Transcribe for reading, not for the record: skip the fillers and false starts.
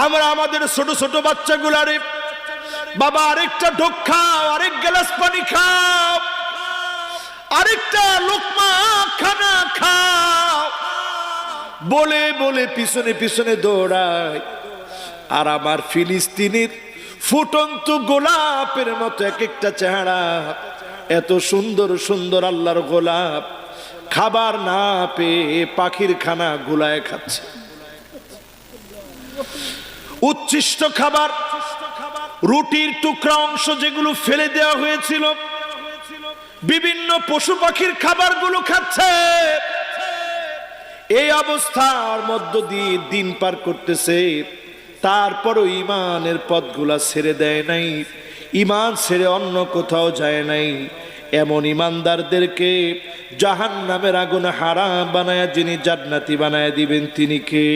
আমরা আমাদের ছোট ছোট বাচ্চাগুলারে বাবা আরেকটা ঢোক খাও, আরেক গ্লাস পানি খাও, আরেকটা লোকমা খানা খাও বলে বলে পিছনে পিছনে দৌড়ায়। আর আমার ফিলিস্তিনের ফুটন্ত গোলাপের মতো এক একটা চেহারা, এত সুন্দর সুন্দর আল্লাহর গোলাপ, খাবার না পেয়ে পাখির খানা গুলায় খাচ্ছে। উচ্ছিষ্ট খাবার, রুটির টুকরা অংশ যেগুলো ফেলে দেওয়া হয়েছিল, বিভিন্ন পশু পাখির খাবারগুলো খাচ্ছে। এই অবস্থার মধ্য দিয়ে দিন পার করতেছে, তারপরও ইমানের পথগুলা ছেড়ে দেয় নাই, ইমান ছেড়ে অন্য কোথাও যায় নাই। এমন ইমানদারদেরকে জাহান্নামের আগুন হারাম বানায়া যিনি জান্নাতি বানায়া দিবেন তিনি কে?